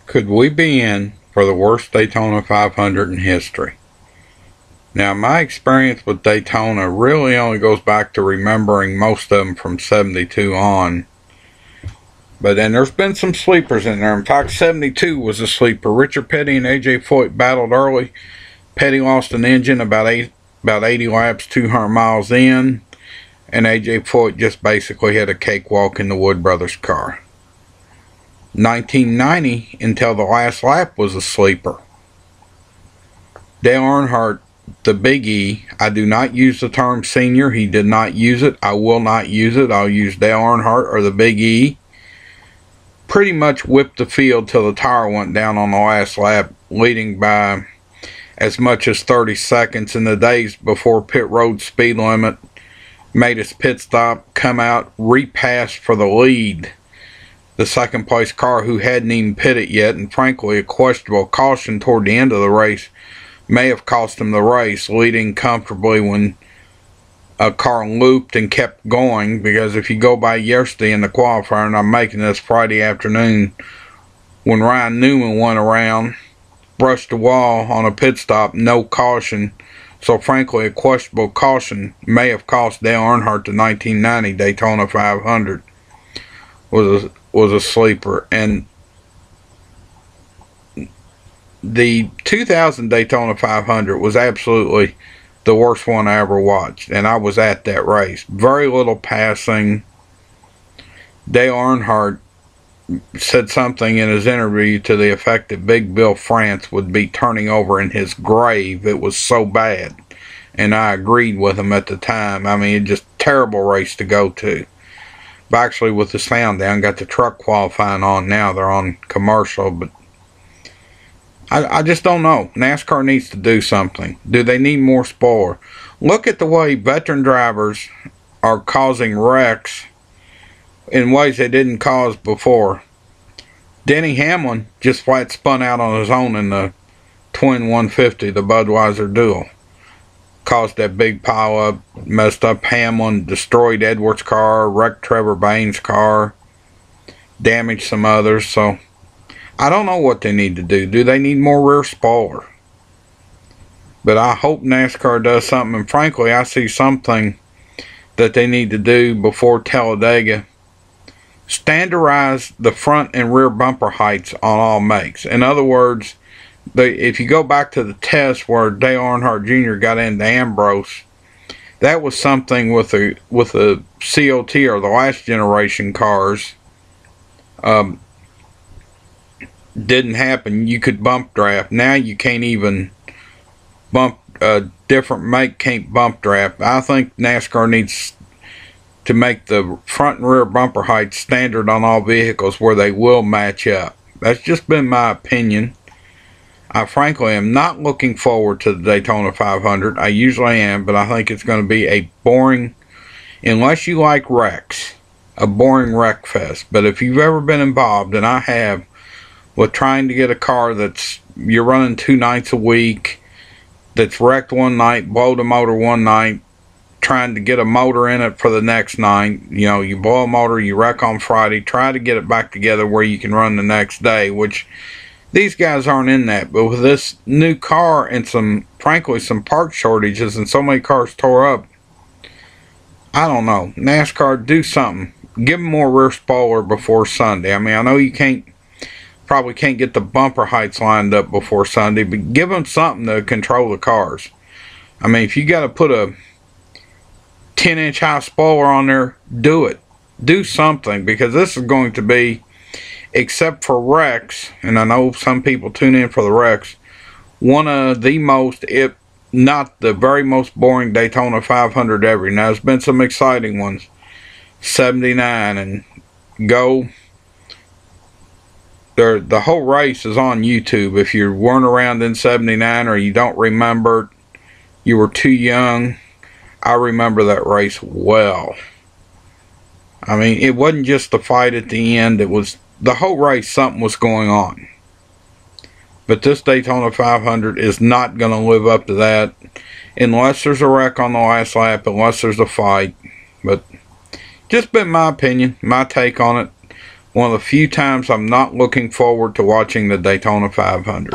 Could we be in for the worst Daytona 500 in history? Now, my experience with Daytona really only goes back to remembering most of them from 72 on. But then there's been some sleepers in there. In fact, 72 was a sleeper. Richard Petty and A.J. Foyt battled early. Petty lost an engine about 80 laps, 200 miles in. And A.J. Foyt just basically had a cakewalk in the Wood Brothers car. 1990, until the last lap, was a sleeper. Dale Earnhardt, the Big E. I do not use the term senior. He did not use it. I will not use it. I'll use Dale Earnhardt or the Big E. Pretty much whipped the field till the tire went down on the last lap, leading by as much as 30 seconds in the days before pit road speed limit. Made his pit stop, come out, repassed for the lead. The second place car, who hadn't even pitted yet, and frankly a questionable caution toward the end of the race may have cost him the race, leading comfortably when a car looped and kept going. Because if you go by yesterday in the qualifier, and I'm making this Friday afternoon, when Ryan Newman went around, brushed the wall on a pit stop, no caution. So frankly, a questionable caution may have cost Dale Earnhardt the 1990 Daytona 500. Was a sleeper. And the 2000 Daytona 500 was absolutely the worst one I ever watched, and I was at that race. Very little passing. Dale Earnhardt said something in his interview to the effect that Big Bill France would be turning over in his grave. It was so bad, and I agreed with him at the time. I mean, it's just a terrible race to go to. But actually, with the sound down, got the truck qualifying on now. They're on commercial, but I just don't know. NASCAR needs to do something. Do they need more spoiler? Look at the way veteran drivers are causing wrecks in ways they didn't cause before. Denny Hamlin just flat spun out on his own in the twin 150, the Budweiser Duel. Caused that big pile up, messed up Hamlin, destroyed Edwards' car, wrecked Trevor Bayne's car, damaged some others. So I don't know what they need to do. Do they need more rear spoiler? But I hope NASCAR does something. And frankly, I see something that they need to do before Talladega. Standardize the front and rear bumper heights on all makes. In other words, if you go back to the test where Dale Earnhardt Jr. got into Ambrose, that was something with the COT or the last generation cars. Didn't happen. You could bump draft. Now you can't even bump. A different make can't bump draft. I think NASCAR needs to make the front and rear bumper heights standard on all vehicles where they will match up. That's just been my opinion. I frankly am not looking forward to the Daytona 500. I usually am, but I think it's going to be a boring, unless you like wrecks, a boring wreck fest. But if you've ever been involved, and I have, with trying to get a car that's, you're running 2 nights a week, that's wrecked one night, blow the motor one night, trying to get a motor in it for the next night. You know, you blow a motor, you wreck on Friday, try to get it back together where you can run the next day, which these guys aren't in that. But with this new car and frankly, some part shortages and so many cars tore up, I don't know. NASCAR, do something. Give them more rear spoiler before Sunday. I mean, I know you probably can't get the bumper heights lined up before Sunday, but give them something to control the cars. I mean, if you got to put a 10-inch high spoiler on there, do it. Do something, because this is going to be, except for wrecks, and I know some people tune in for the wrecks, one of the most, if not the very most boring Daytona 500 ever. Now, there's been some exciting ones, 79 and go. The whole race is on YouTube. If you weren't around in 79 or you don't remember, you were too young. I remember that race well. I mean, it wasn't just the fight at the end. It was the whole race. Something was going on. But this Daytona 500 is not going to live up to that unless there's a wreck on the last lap, unless there's a fight. But just been my opinion, my take on it. one of the few times I'm not looking forward to watching the Daytona 500.